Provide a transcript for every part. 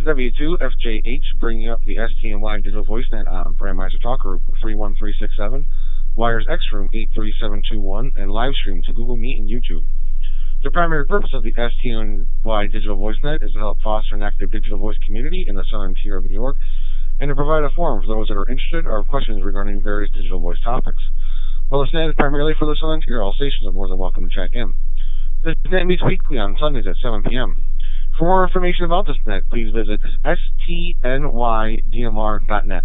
is W2FJH bringing up the STNY Digital VoiceNet on Brandmeister Talk Group 31367, Wires X Room 83721, and live stream to Google Meet and YouTube. The primary purpose of the STNY Digital VoiceNet is to help foster an active digital voice community in the southern tier of New York and to provide a forum for those that are interested or have questions regarding various digital voice topics. While the net is primarily for the southern tier, all stations are more than welcome to check in. This net meets weekly on Sundays at 7 p.m. For more information about this net, please visit STNYDMR.net.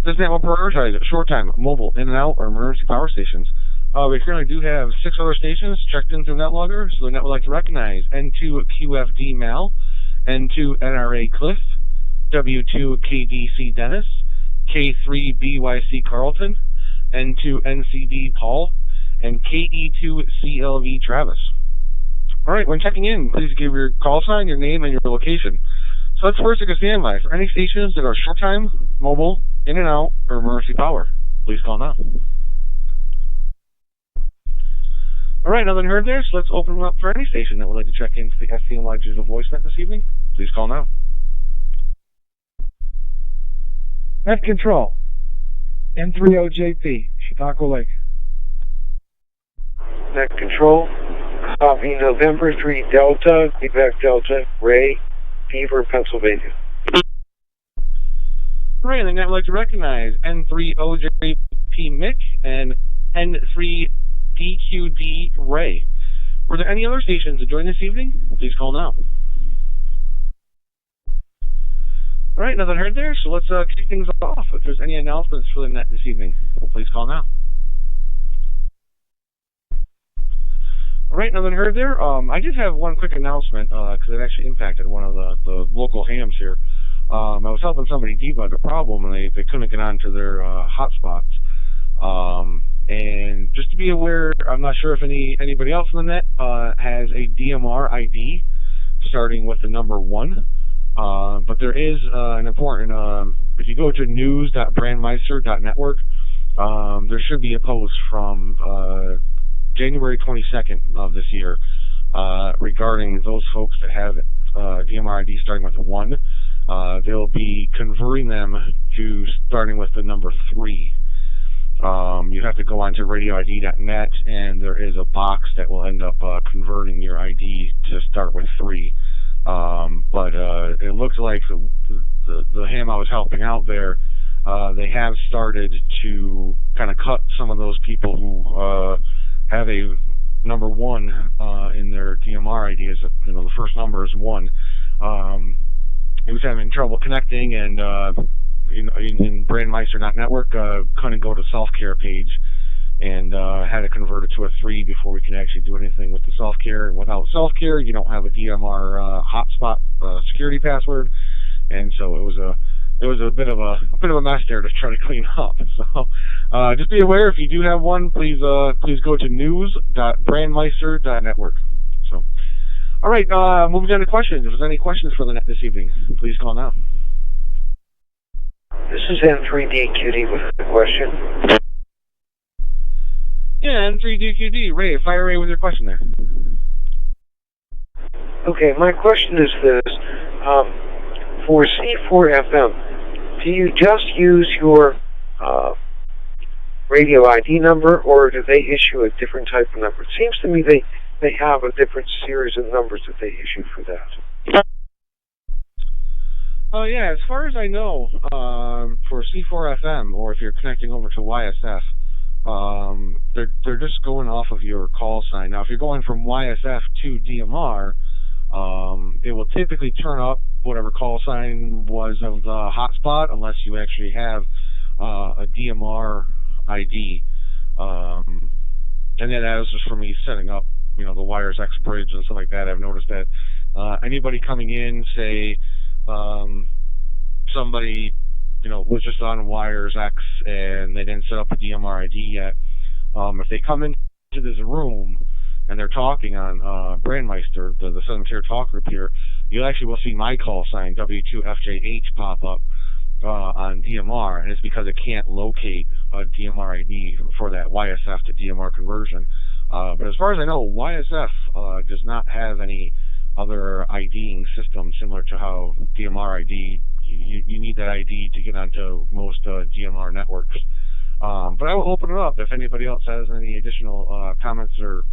This net will prioritize short-time, mobile, in-and-out, or emergency power stations. We currently do have 6 other stations checked into NetLogger, so the net would like to recognize N2QFD Mal, N2NRA Cliff, W2KDC Dennis, K3BYC Carlton, N2NCD Paul, and KE2CLV Travis. Alright, when checking in, please give your call sign, your name, and your location. So let's first take a standby for any stations that are short-time, mobile, in-and-out, or emergency power. Please call now. Alright, nothing heard there, so let's open up for any station that would like to check into the STNY Digital VoiceNet this evening. Please call now. Net Control, N30JP, Chautauqua Lake. Net Control, copy November 3 Delta, Quebec Delta, Ray, Beaver, Pennsylvania. Alright, and then I would like to recognize N30JP Mick and N3DQD Ray. Were there any other stations to join this evening? Please call now. Alright, nothing heard there, so let's kick things off. If there's any announcements for the net this evening, please call now. Alright, nothing heard there. I did have one quick announcement, because it actually impacted one of the local hams here. I was helping somebody debug a problem, and they couldn't get onto their hotspots. And just to be aware, I'm not sure if anybody else in the net has a DMR ID starting with the number 1. But there is an important, if you go to news.brandmeister.network, there should be a post from January 22nd of this year regarding those folks that have DMR ID starting with 1. They'll be converting them to starting with the number 3. You have to go onto radioid.net, and there is a box that will end up converting your ID to start with 3. But it looks like the ham I was helping out there, they have started to kind of cut some of those people who have a number 1 in their DMR ID. You know, the first number is 1. He was having trouble connecting, and in Brandmeister.network couldn't go to self-care page, and had to convert it to a 3 before we can actually do anything with the self-care. And without self-care, you don't have a DMR hotspot security password, and so it was a bit of a mess there to try to clean up. So just be aware, if you do have one, please go to news.brandmeister.network. So, all right, moving on to questions. If there's any questions for the net this evening, please call now. This is N3DQD with a question. Yeah, N3DQD. Ray, fire away with your question there. Okay, my question is this. For C4FM, do you just use your radio ID number, or do they issue a different type of number? It seems to me they have a different series of numbers that they issue for that. Yeah, as far as I know, for C4FM, or if you're connecting over to YSF, they're just going off of your call sign. Now, if you're going from YSF to DMR, it will typically turn up whatever call sign was of the hotspot, unless you actually have a DMR ID. And then that was just for me setting up, the Wires X bridge and stuff like that. I've noticed that anybody coming in, say, somebody, was just on Wires X and they didn't set up a DMR ID yet. If they come into this room and they're talking on Brandmeister, the Southern Tier Talk Group here, you actually will see my call sign, W2FJH, pop up on DMR, and it's because it can't locate a DMR ID for that YSF to DMR conversion. But as far as I know, YSF does not have any other IDing systems, similar to how DMR ID. You need that ID to get onto most DMR networks. But I will open it up if anybody else has any additional comments or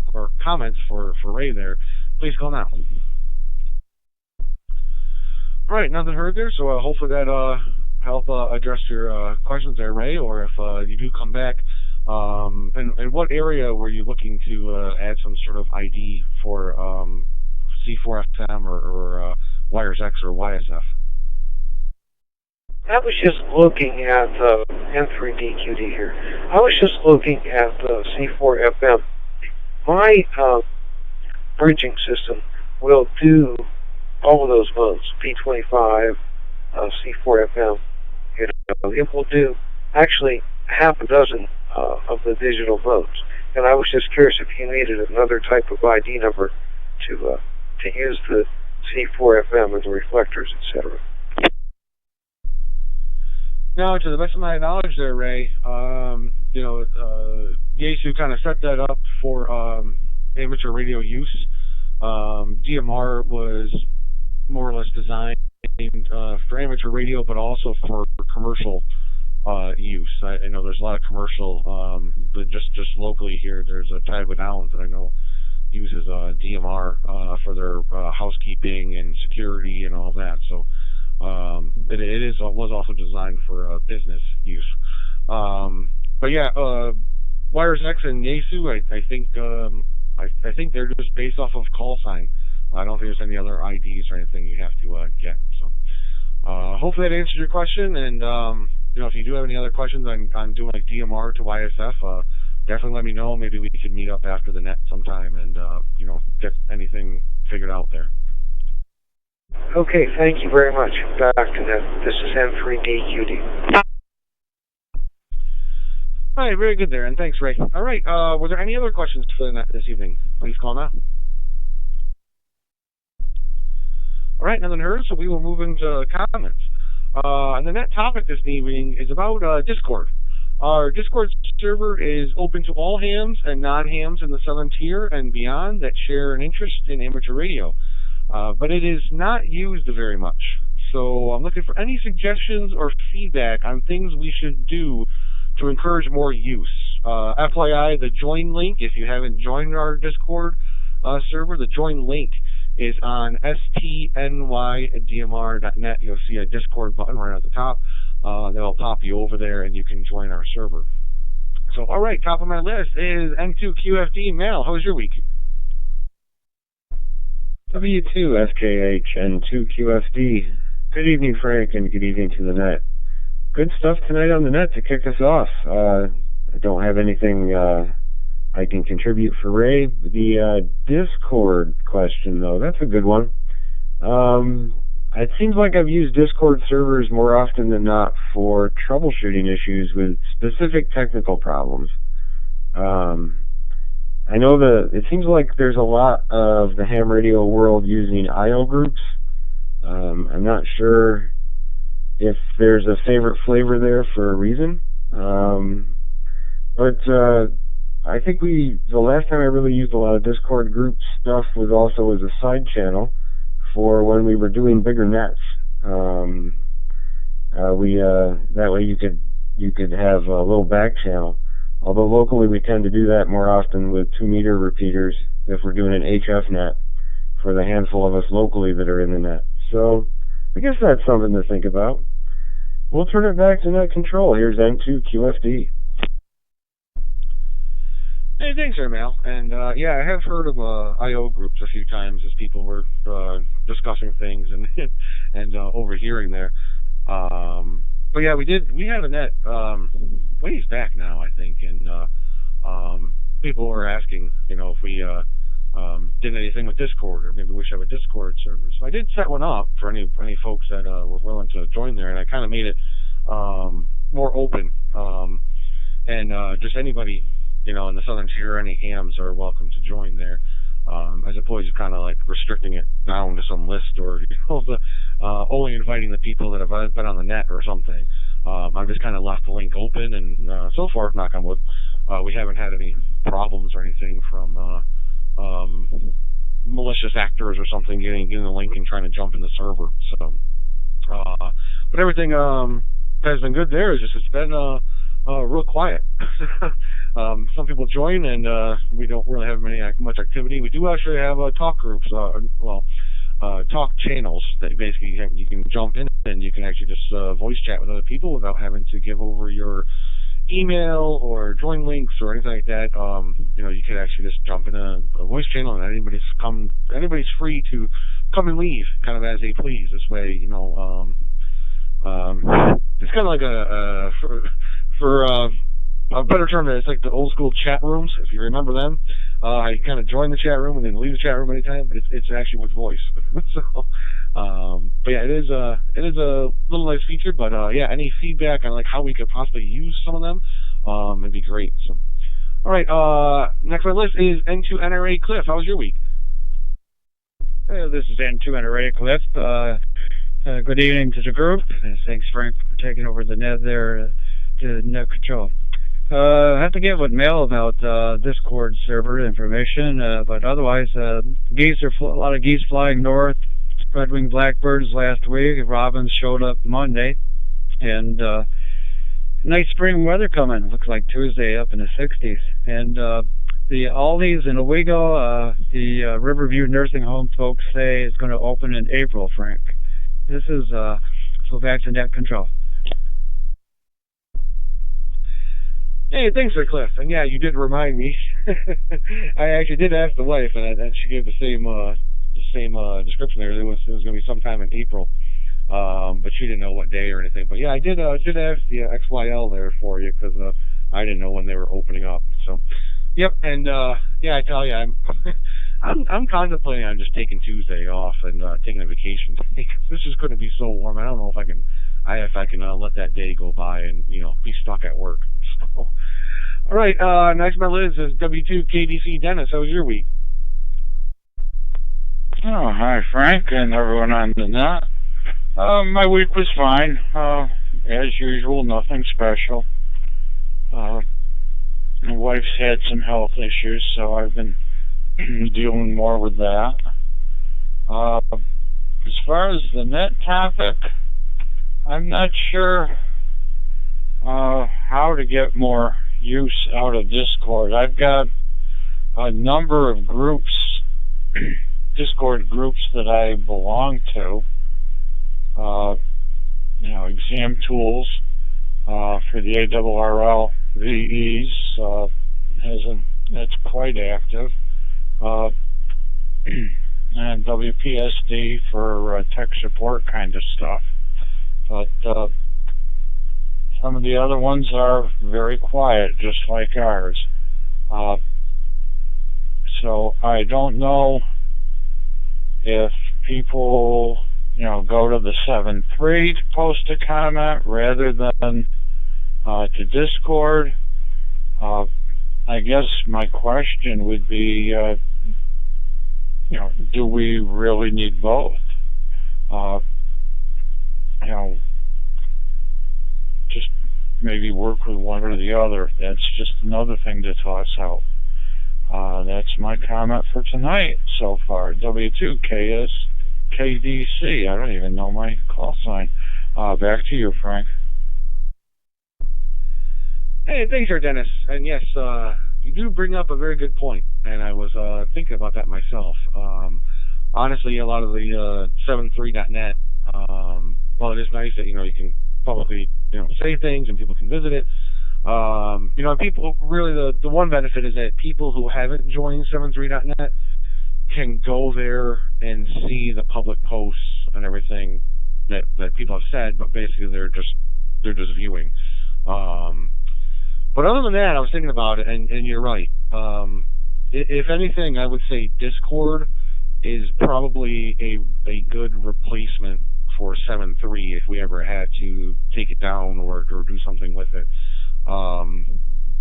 comments for Ray there. Please call now. All right, nothing heard there, so hopefully that help address your questions there, Ray. Or if you do come back, in what area were you looking to add some sort of ID for C4FM or Wires X or YSF? I was just looking at N3DQD here. I was just looking at C4FM. My bridging system will do all of those modes, P25, C4FM. It will do actually half a dozen of the digital modes. And I was just curious if you needed another type of ID number to use the C4FM and the reflectors, etc. Now, to the best of my knowledge there, Ray, Yaesu kind of set that up for amateur radio use. DMR was more or less designed for amateur radio, but also for commercial use. I know there's a lot of commercial, but just locally here, there's a Tidewood Island that I know uses DMR for their housekeeping and security and all that. So it was also designed for business use. But yeah, Wires X and Yaesu, I think I think they're just based off of call sign. I don't think there's any other IDs or anything you have to get. So hopefully that answers your question. And if you do have any other questions on doing like DMR to YSF, definitely let me know. Maybe we could meet up after the net sometime and get anything figured out there. Okay, thank you very much. Back to that. This is N3DQD. All right, very good there, and thanks, Ray. All right, were there any other questions for the net this evening? Please call now. All right, nothing heard, so we will move into comments. And the net topic this evening is about Discord. Our Discord server is open to all hams and non-hams in the Southern Tier and beyond that share an interest in amateur radio. But it is not used very much. So I'm looking for any suggestions or feedback on things we should do to encourage more use. FYI, the join link, if you haven't joined our Discord server, the join link is on STNY@dmr.net. You'll see a Discord button right at the top. That'll pop you over there and you can join our server. So, all right, top of my list is N2QFD. Mal, how was your week? W2SKH and 2QFD. Good evening, Frank, and good evening to the net. Good stuff tonight on the net to kick us off. I don't have anything I can contribute for Ray. The Discord question, though, that's a good one. It seems like I've used Discord servers more often than not for troubleshooting issues with specific technical problems. I know it seems like there's a lot of the ham radio world using IO groups. I'm not sure if there's a favorite flavor there for a reason. But I think the last time I really used a lot of Discord group stuff was also as a side channel for when we were doing bigger nets. That way you could have a little back channel. Although locally we tend to do that more often with 2-meter repeaters if we're doing an HF net for the handful of us locally that are in the net. So I guess that's something to think about. We'll turn it back to net control. Here's N2QFD. Hey, thanks, Mal. And yeah, I have heard of IO groups a few times as people were discussing things and overhearing there. But yeah, we had a net ways back now, I think, and people were asking, if we did anything with Discord, or maybe we should have a Discord server. So I did set one up for any folks that were willing to join there, and I kind of made it more open, and just anybody, in the Southern Tier, any hams are welcome to join there. As opposed to kind of like restricting it down to some list, or only inviting the people that have been on the net or something. I've just kind of left the link open, and so far, knock on wood, we haven't had any problems or anything from malicious actors or something getting the link and trying to jump in the server. So, but everything has been good there. It's been real quiet. Some people join, and we don't really have much activity. We do actually have talk groups. Talk channels that basically you can jump in and you can actually just voice chat with other people without having to give over your email or join links or anything like that. You can actually just jump in a voice channel and anybody's free to come and leave kind of as they please. This way, it's kind of like for a better term, it's like the old school chat rooms, if you remember them. I kind of join the chat room and then leave the chat room anytime, but it's actually with voice. So, but yeah, it is a little nice feature. But yeah, any feedback on like how we could possibly use some of them, it'd be great. So, all right, next on the list is N2NRA Cliff. How was your week? Hey, this is N2NRA Cliff. Good evening to the group. Thanks, Frank, for taking over the net there to net control. I have to get with Mail about Discord server information, but otherwise, a lot of geese flying north, red-winged blackbirds last week. Robins showed up Monday, and nice spring weather coming. Looks like Tuesday up in the 60s. And the Aldi's in Owego, the Riverview Nursing Home folks say is going to open in April, Frank. This is so back to net control. Hey, thanks for Cliff. And yeah, you did remind me. I actually did ask the wife, and she gave the same description there. It was going to be sometime in April, but she didn't know what day or anything. But yeah, I did ask the XYL there for you because I didn't know when they were opening up. So, yep. And yeah, I tell you, I'm contemplating on just taking Tuesday off and taking a vacation day. This is going to be so warm. I don't know if I can let that day go by and be stuck at work. So, all right, next on my list is W2KDC Dennis. How was your week? Oh, hi, Frank, and everyone on the net. My week was fine. As usual, nothing special. My wife's had some health issues, so I've been dealing more with that. As far as the net topic, I'm not sure how to get more use out of Discord. I've got a number of groups, Discord groups that I belong to. Exam tools for the ARRL VEs that's quite active. And WPSD for tech support kind of stuff. But some of the other ones are very quiet, just like ours. So I don't know if people, go to the 7.3 to post a comment rather than to Discord. I guess my question would be, do we really need both? Just maybe work with one or the other. That's just another thing to toss out. That's my comment for tonight so far. W2KDC. I don't even know my call sign. Back to you, Frank. Hey, thanks, Dennis. And yes, you do bring up a very good point, and I was thinking about that myself. Honestly, a lot of the 7.3.net, well, it is nice that you can publicly say things and people can visit it. People really the one benefit is that people who haven't joined 7.3.net can go there and see the public posts and everything that people have said, but basically they're just viewing. But other than that, I was thinking about it, and you're right. If anything, I would say Discord is probably a good replacement for 7.3 if we ever had to take it down or do something with it.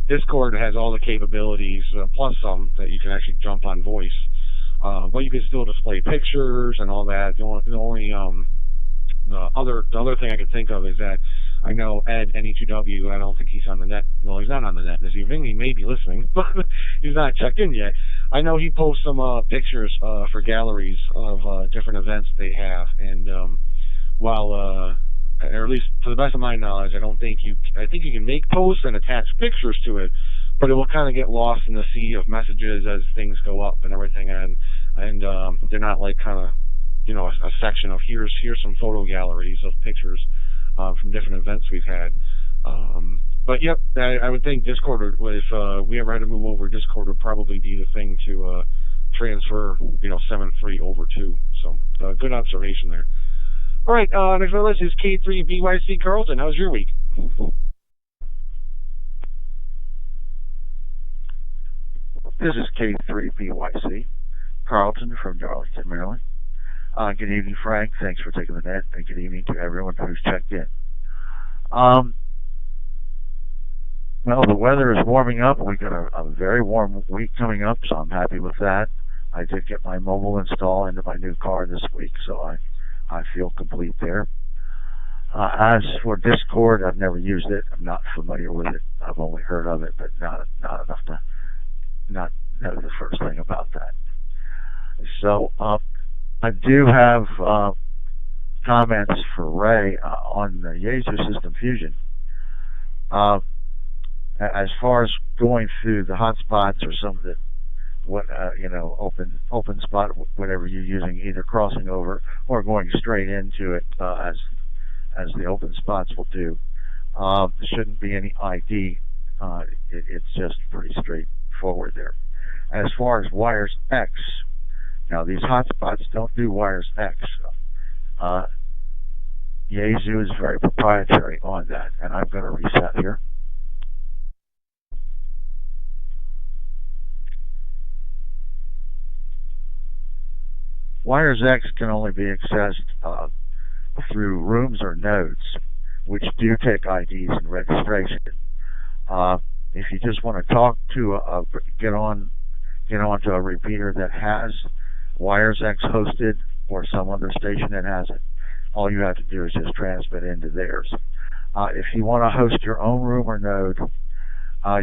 Discord has all the capabilities, plus some, that you can actually jump on voice. But you can still display pictures and all that. The other thing I could think of is that I know Ed, NE2W, I don't think he's on the net. Well, he's not on the net this evening. He may be listening, but he's not checked in yet. I know he posts some pictures for galleries of different events they have, and while or at least to the best of my knowledge, I don't think you. I think you can make posts and attach pictures to it, but it will kind of get lost in the sea of messages as things go up and everything, and they're not like kind of a section of here's some photo galleries of pictures from different events we've had. But yep, I would think Discord, if we ever had to move over, Discord would probably be the thing to transfer 7.3 over to. So good observation there. All right, next on the list is K3BYC Carlton. How's your week? This is K3BYC, Carlton from Darlington, Maryland. Good evening, Frank. Thanks for taking the net, and good evening to everyone who's checked in. Um, well, the weather is warming up. We've got a very warm week coming up, so I'm happy with that. I did get my mobile install into my new car this week, so I feel complete there. As for Discord, I've never used it. I'm not familiar with it. I've only heard of it, but not enough to not know the first thing about that. So I do have comments for Ray on the Yaesu System Fusion. As far as going through the hotspots or some of the open spot, whatever you're using, either crossing over or going straight into it as the open spots will do. There shouldn't be any ID. It's just pretty straightforward there. As far as Wires X, now these hotspots don't do Wires X. Yaesu is very proprietary on that, and I'm going to reset here. Wires X can only be accessed through rooms or nodes, which do take IDs and registration. If you just want to talk to get onto a repeater that has Wires X hosted or some other station that has it, all you have to do is just transmit into theirs. If you want to host your own room or node,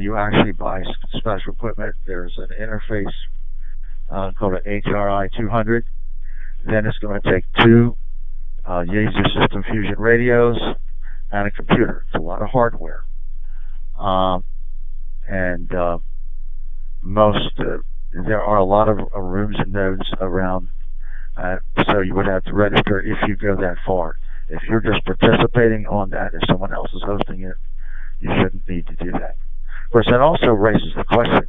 you actually buy special equipment. There's an interface called an HRI 200. Then it's going to take two Yaesu System Fusion radios and a computer. It's a lot of hardware. There are a lot of rooms and nodes around, so you would have to register if you go that far. If you're just participating on that, if someone else is hosting it, you shouldn't need to do that. Of course, that also raises the question: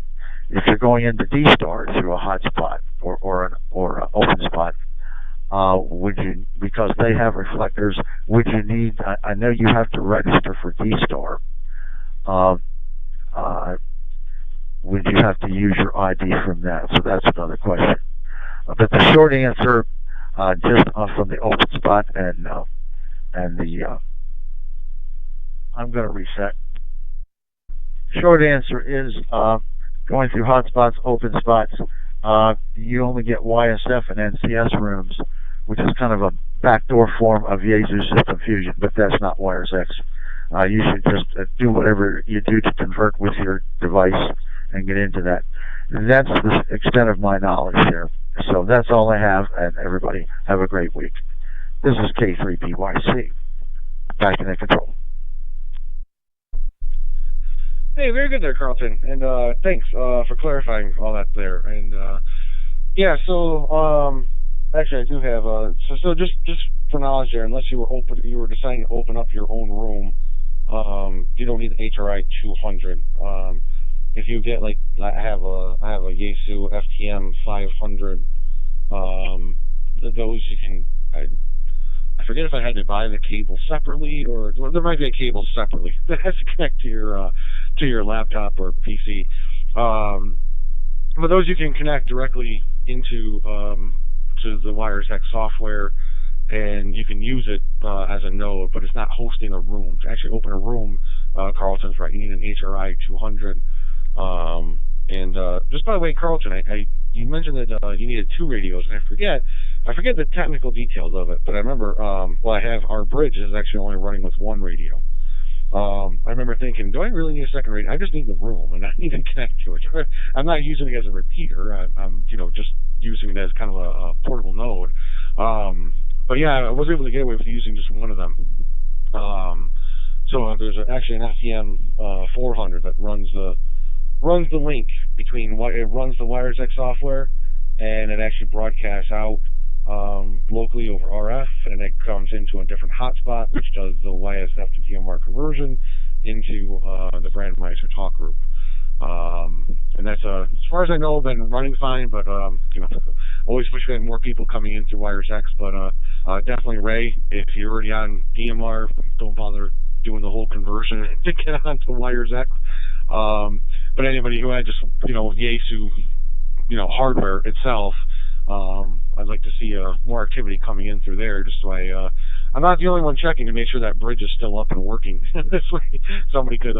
if you're going into D-Star through a hotspot or an open spot, would you, because they have reflectors, would you need? I know you have to register for D-Star. Would you have to use your ID from that? So that's another question. But the short answer, just from the open spot and the, I'm going to reset. Short answer is going through hotspots, open spots. You only get YSF and NCS rooms, which is kind of a backdoor form of Yaesu System Fusion, but that's not Wires X. You should just do whatever you do to convert with your device and get into that. That's the extent of my knowledge here. So that's all I have, and everybody have a great week. This is K3BYC, back in the control. Hey, very good there, Carlton, and thanks for clarifying all that there. And yeah, so actually, I do have so just for knowledge there, unless you were deciding to open up your own room, you don't need the HRI 200. If you get like I have a Yaesu FTM 500, those you can. I forget if I had to buy the cable separately, or there might be a cable separately that has to connect to your laptop or PC. But those you can connect directly into to the Wires X software, and you can use it as a node, but it's not hosting a room. To actually open a room, Carlton's right. You need an HRI 200. And just by the way, Carlton, you mentioned that you needed two radios, and I forget the technical details of it, but I remember, I have our bridge is actually only running with one radio. I remember thinking, do I really need a second radio? I just need the room, and I need to connect to it. I'm not using it as a repeater. I'm just using it as kind of a portable node. But yeah, I was able to get away with using just one of them. Um, there's actually an STM 400 that runs the link between what it runs the WiresX software, and it actually broadcasts out locally over RF, and it comes into a different hotspot, which does the YSF to DMR conversion into the Brandmeister talk group. And that's as far as I know, been running fine. But always wish we had more people coming in through WiresX. But definitely, Ray, if you're already on DMR, don't bother doing the whole conversion to get onto WiresX. But anybody who had just Yaesu hardware itself, I'd like to see more activity coming in through there, just so I'm not the only one checking to make sure that bridge is still up and working. This way, somebody could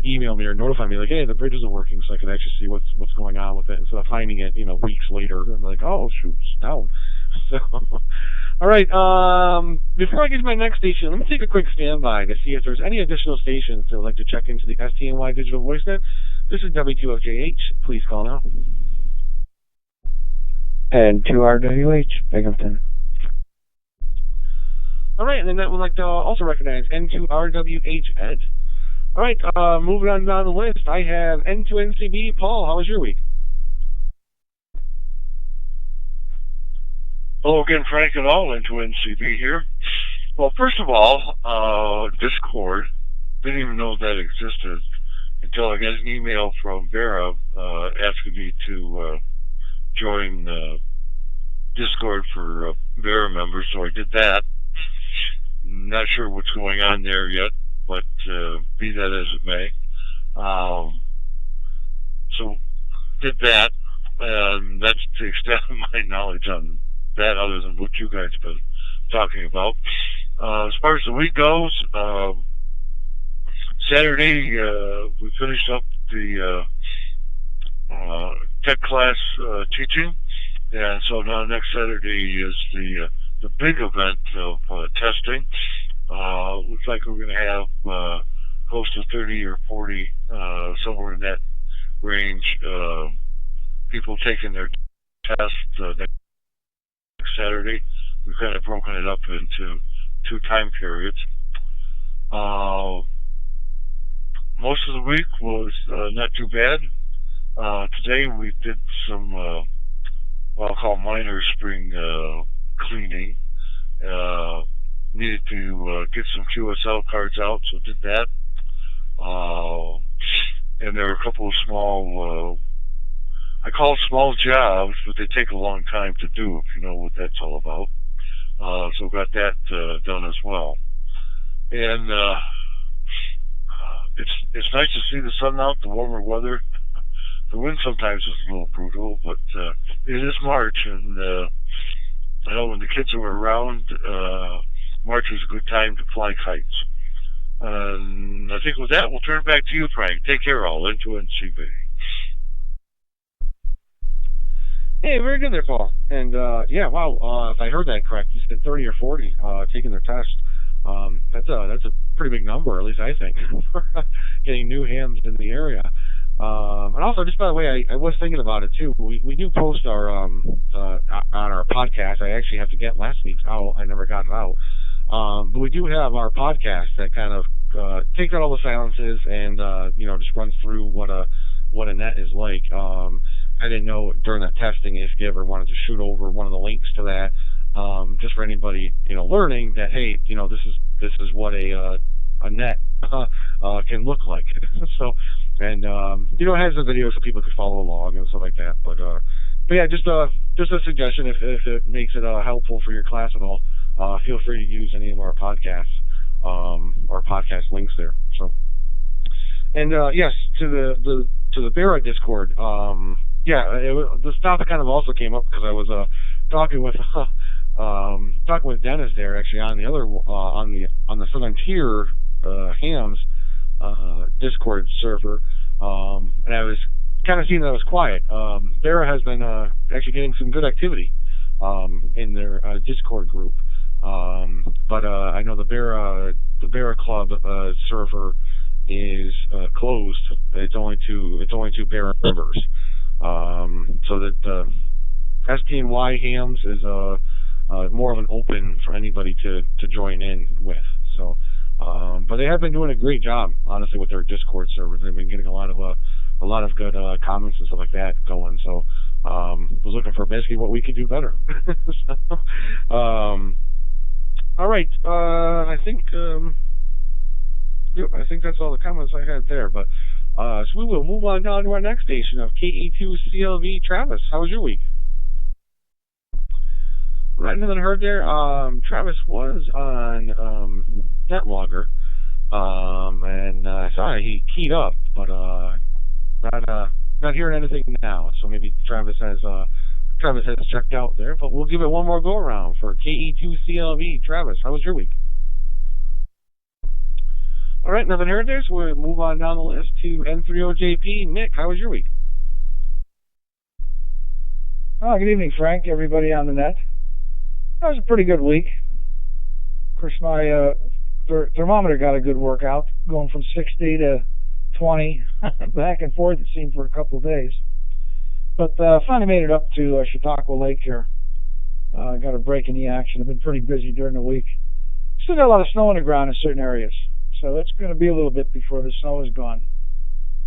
email me or notify me like, hey, the bridge isn't working, so I can actually see what's going on with it instead of finding it weeks later. I'm like, oh shoot, it's down. So, all right. Before I get to my next station, let me take a quick standby to see if there's any additional stations that would like to check into the STNY digital voice net. This is W2FJH. Please call now. And 2RWH, Binghamton. All right, and then that would like to also recognize N2RWH Ed. All right, moving on down the list, I have N2NCB. Paul, how was your week? Hello again, Frank and all, N2NCB here. Well, first of all, Discord, didn't even know that existed until I got an email from Vera asking me to join Discord for Vera members, so I did that. Not sure what's going on there yet, but be that as it may. So did that, and that's the extent of my knowledge on that, other than what you guys have been talking about. As far as the week goes, Saturday we finished up the tech class teaching, and so now next Saturday is the big event of testing. Looks like we're going to have close to 30 or 40, somewhere in that range, people taking their test next Saturday. We've kind of broken it up into 2 time periods. Most of the week was not too bad. Today we did some what I'll call minor spring cleaning. Needed to get some QSL cards out, so did that. And there were a couple of small, I call it small jobs, but they take a long time to do, if you know what that's all about. So got that done as well. And it's nice to see the sun out, the warmer weather. The wind sometimes is a little brutal, but it is March, and I know when the kids were around, March was a good time to fly kites. And I think with that, we'll turn it back to you, Frank. Take care, all. N2NCB. Hey, very good there, Paul. And yeah, wow. If I heard that correct, you said 30 or 40 taking their test. That's a pretty big number, at least I think, for getting new hams in the area. And also, just by the way, I was thinking about it too. We do post our on our podcast. I actually have to get last week's out. I never got it out. But we do have our podcast that kind of takes out all the silences and just runs through what a net is like. I didn't know during that testing if you ever wanted to shoot over one of the links to that, just for anybody learning that, hey, this is what a net can look like. So, and it has the video so people could follow along and stuff like that. But yeah, just a suggestion if it makes it helpful for your class at all. Feel free to use any of our podcasts, our podcast links there. So, and yes, to the Vera Discord. Yeah, this topic kind of also came up because I was talking with Dennis there, actually, on the other on the Southern Tier hams Discord server, and I was kind of seeing that it was quiet. Vera has been actually getting some good activity in their Discord group, but I know the Bear Club server is closed. It's only to Bear members. So that STNY hams is more of an open for anybody to join in with. So, but they have been doing a great job, honestly, with their Discord servers. They've been getting a lot of good comments and stuff like that going. So, was looking for basically what we could do better. So, all right, I think that's all the comments I had there. But so we will move on down to our next station of KE2CLV. Travis, how was your week? Right, nothing heard there. Travis was on NetLogger, and I saw he keyed up, but not hearing anything now. So maybe Travis has checked out there. But we'll give it one more go around for KE2CLV. Travis, how was your week? All right, nothing heard there. So we'll move on down the list to N30JP. Nick, how was your week? Oh, good evening, Frank. Everybody on the net. That was a pretty good week. Of course, my thermometer got a good workout, going from 60 to 20, back and forth, it seemed, for a couple of days. But finally made it up to Chautauqua Lake here. Got a break in the action. I've been pretty busy during the week. Still got a lot of snow on the ground in certain areas, so it's going to be a little bit before the snow is gone.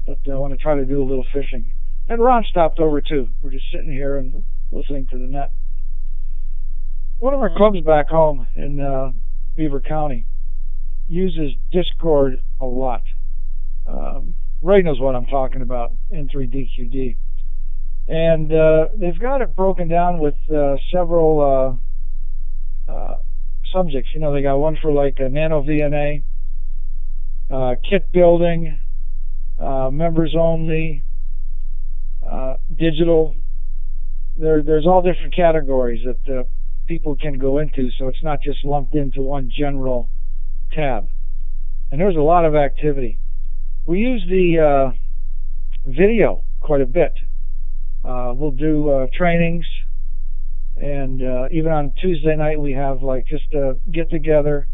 But I want to try to do a little fishing. And Ron stopped over too. We're just sitting here and listening to the net. One of our clubs back home in Beaver County uses Discord a lot. Ray knows what I'm talking about, N3DQD. And they've got it broken down with several subjects. You know, they got one for like a nano VNA, kit building, members only, digital. There's all different categories that people can go into, so it's not just lumped into one general tab. And there's a lot of activity. We use the video quite a bit. We'll do trainings, and even on Tuesday night we have like just a get together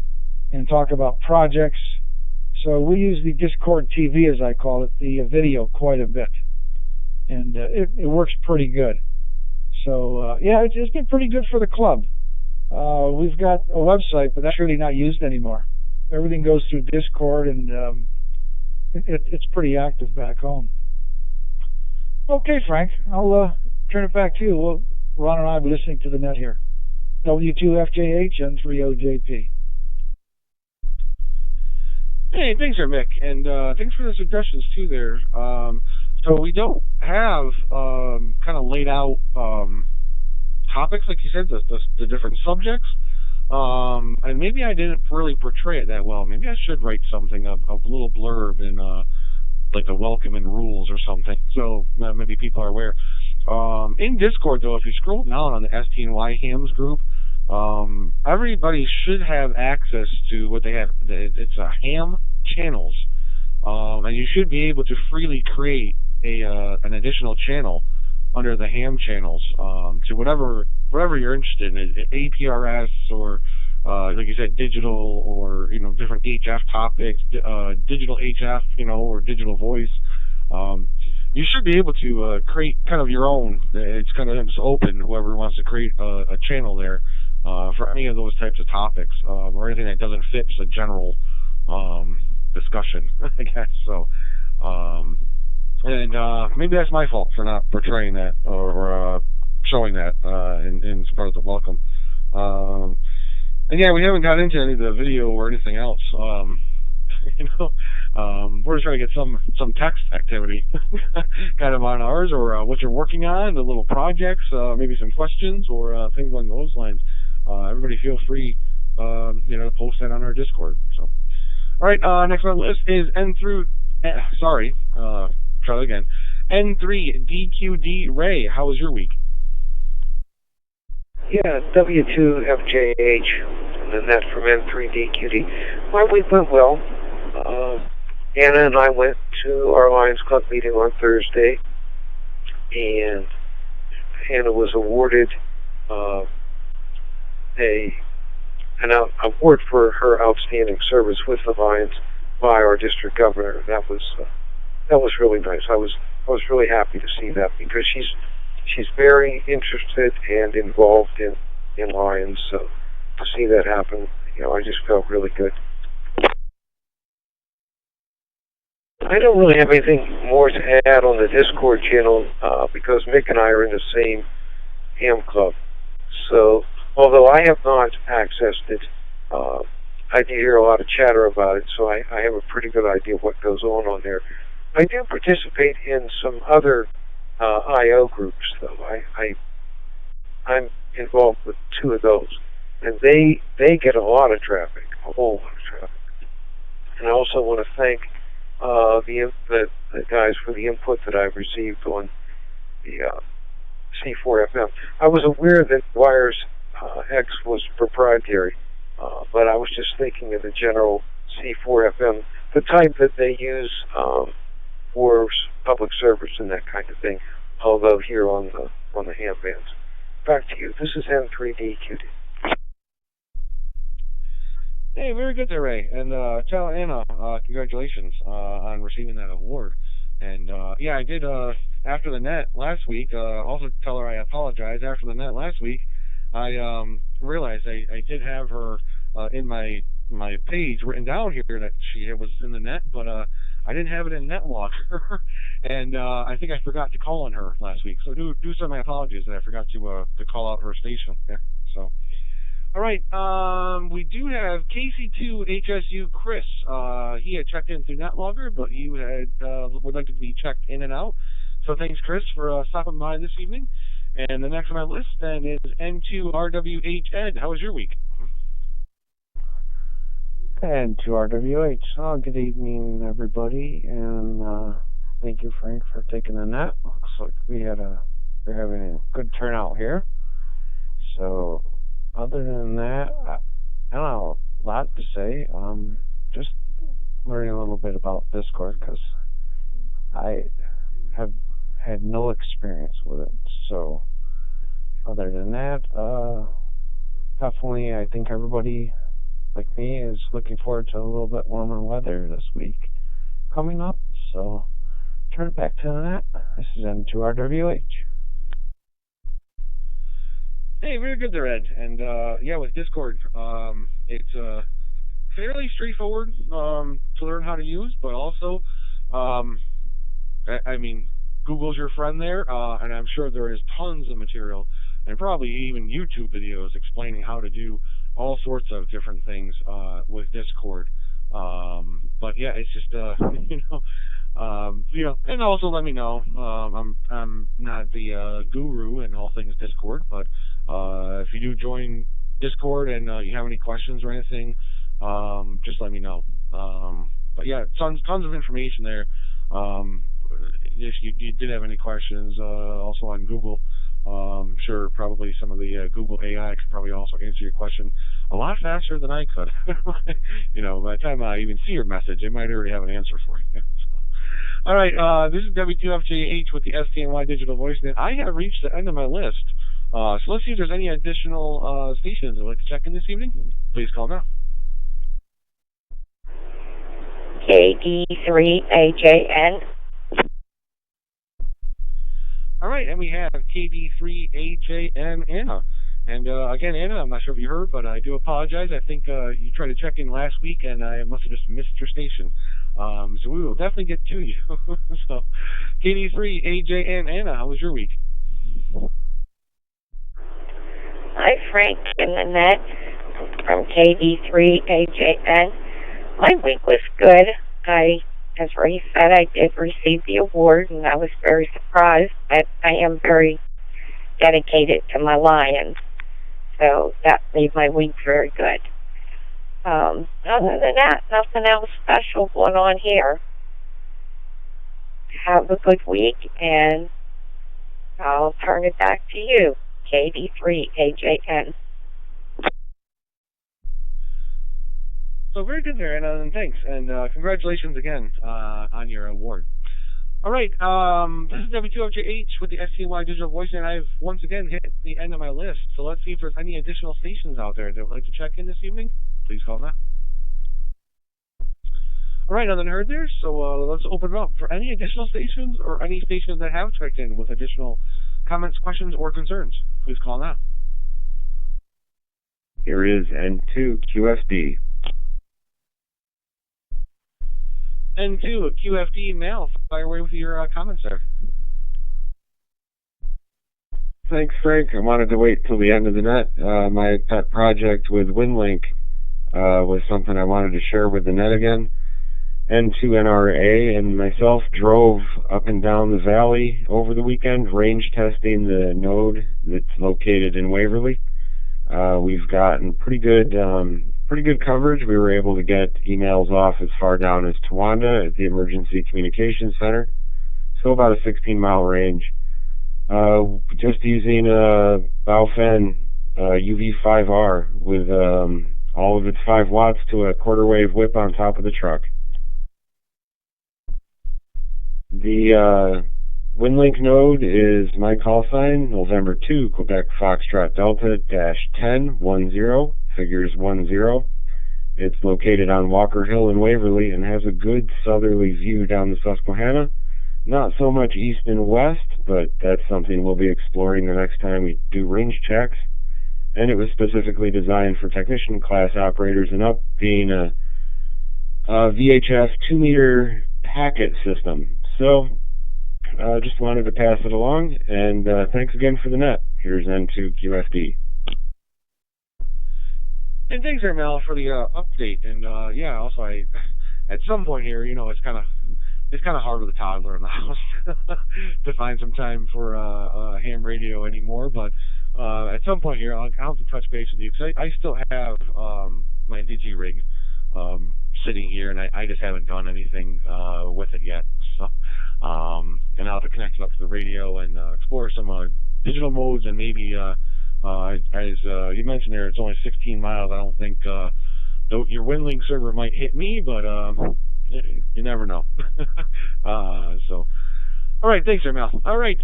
and talk about projects. So we use the Discord TV, as I call it, the video, quite a bit, and it works pretty good. So yeah, it's been pretty good for the club. We've got a website, but that's really not used anymore. Everything goes through Discord, and it's pretty active back home. Okay, Frank, I'll turn it back to you. Ron and I will be listening to the net here. W2FJH N30JP. Hey, thanks there, Mick, and thanks for the suggestions too there. So we don't have kind of laid out topics, like you said, the different subjects, and maybe I didn't really portray it that well. Maybe I should write something of a little blurb in like the welcome and rules or something, so maybe people are aware. In Discord, though, if you scroll down on the STNY hams group, everybody should have access to what they have. It's a ham channels, and you should be able to freely create an additional channel under the ham channels to whatever you're interested in, APRS or like you said, digital, or different HF topics, digital HF, or digital voice. You should be able to create kind of your own. It's kind of just open. Whoever wants to create a channel there for any of those types of topics, or anything that doesn't fit just a general discussion, I guess. So, and maybe that's my fault for not portraying that or showing that in part of the welcome. And yeah, we haven't got into any of the video or anything else. We're just trying to get some text activity kind of on ours, or what you're working on, the little projects, maybe some questions or things along those lines. Everybody feel free, to post that on our Discord. So, all right, next on the list is try that again. N3DQD. Ray, how was your week? Yeah, W2FJH, and that's from N3DQD. My week went well. Anna and I went to our Lions Club meeting on Thursday, and Anna was awarded a an award for her outstanding service with the Lions by our district governor. That was really nice. I was really happy to see that because she's very interested and involved in Lions. So to see that happen, I just felt really good. I don't really have anything more to add on the Discord channel because Mick and I are in the same ham club. So, although I have not accessed it, I do hear a lot of chatter about it, so I have a pretty good idea of what goes on there. I do participate in some other IO groups, though. I'm involved with two of those, and they get a lot of traffic, a whole lot of traffic. And I also want to thank the guys for the input that I've received on the C4FM. I was aware that Wires X was proprietary, but I was just thinking of the general C4FM, the type that they use for public service and that kind of thing. Although here on the ham bands. Back to you. This is N3DQD. Hey, very good there, Ray. And tell Anna, congratulations on receiving that award. And yeah, I did after the net last week. Also tell her I apologize. After the net last week, I realized I did have her in my page written down here that she was in the net, but I didn't have it in NetWalker, and I think I forgot to call on her last week. So do send my apologies that I forgot to call out her station there. So. All right, we do have KC2HSU Chris. He had checked in through NetLogger, but you had would like to be checked in and out. So thanks, Chris, for stopping by this evening. And the next on my list then is N2RWH Ed. How was your week? N2RWH. Oh, good evening, everybody, and thank you, Frank, for taking the net. Looks like we're having a good turnout here. So. Other than that, I don't have a lot to say. Just learning a little bit about Discord because I have had no experience with it. So, other than that, definitely I think everybody like me is looking forward to a little bit warmer weather this week coming up. So, turn it back to the net. This is N2RWH. Hey, very good there, Ed. And yeah, with Discord, it's fairly straightforward to learn how to use, but also, I mean, Google's your friend there, and I'm sure there is tons of material, and probably even YouTube videos explaining how to do all sorts of different things with Discord. But yeah, it's just and also let me know. I'm not the guru in all things Discord, but if you do join Discord and you have any questions or anything, just let me know. But yeah, tons of information there. If you did have any questions, also on Google, sure, probably some of the Google AI could probably also answer your question a lot faster than I could. By the time I even see your message, it might already have an answer for you. All right, this is W2FJH with the STNY Digital Voicenet. I have reached the end of my list. So let's see if there's any additional stations that would like to check in this evening. Please call now. KD3AJN. All right, and we have KD3AJN Anna. And again, Anna, I'm not sure if you heard, but I do apologize. I think you tried to check in last week, and I must have just missed your station. So we will definitely get to you. So, KD3AJN Anna, how was your week? Hi, Frank and Annette from KD3AJN. My week was good. As Ray said, I did receive the award, and I was very surprised. But I am very dedicated to my Lions, so that made my week very good. Other than that, nothing else special going on here. Have a good week, and I'll turn it back to you, KD3AJN. So very good there, Anna, and thanks. And congratulations again on your award. All right, this is W2FJH with the STNY Digital Voice, and I've once again hit the end of my list. So let's see if there's any additional stations out there that would like to check in this evening. Please call now. All right, nothing heard there, so let's open it up for any additional stations or any stations that have checked in with additional comments, questions, or concerns. Please call now. Here is N2 QFD. N2 QFD mail. Fire away with your comments there. Thanks, Frank. I wanted to wait till the end of the net. My pet project with WinLink was something I wanted to share with the net again. N2NRA and myself drove up and down the valley over the weekend, range testing the node that's located in Waverly. We've gotten pretty good coverage. We were able to get emails off as far down as Towanda at the Emergency Communications Center, so about a 16-mile range. Just using a Baofeng UV5R with all of its 5 watts to a quarter-wave whip on top of the truck. The WinLink node is my call sign, November 2, Quebec Foxtrot Delta -1010, figures 10. It's located on Walker Hill in Waverly and has a good southerly view down the Susquehanna. Not so much east and west, but that's something we'll be exploring the next time we do range checks. And it was specifically designed for technician class operators and up, being a VHF 2-meter packet system. So, just wanted to pass it along, and thanks again for the net. Here's N2 QFD. And thanks, Mel, for the update. And yeah, also at some point here, it's kind of hard with a toddler in the house to find some time for ham radio anymore. But at some point here, I'll have to touch base with you because I still have my digi rig sitting here, and I just haven't done anything with it yet. So, and I'll have to connect it up to the radio and explore some digital modes, and maybe as you mentioned there, it's only 16 miles. I don't think your WinLink server might hit me, but you never know. So, all right, thanks, Mel. All right,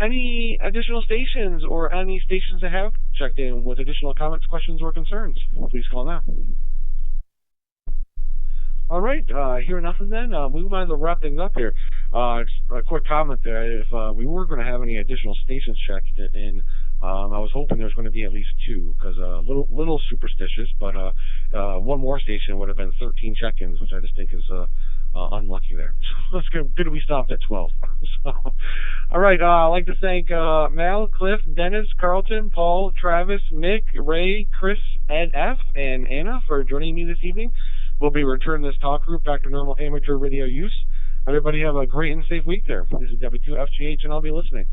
any additional stations or any stations that have checked in with additional comments, questions, or concerns? Please call now. All right, hearing nothing then, we might as well wrap things up here. Just a quick comment there. If we were going to have any additional stations checked in, I was hoping there was going to be at least 2, because a little superstitious, but one more station would have been 13 check-ins, which I just think is unlucky there. So it's good we stopped at 12. So, all right, I'd like to thank Mal, Cliff, Dennis, Carlton, Paul, Travis, Mick, Ray, Chris, Ed F., and Anna for joining me this evening. We'll be returning this talk group back to normal amateur radio use. Everybody have a great and safe week there. This is W2FGH, and I'll be listening.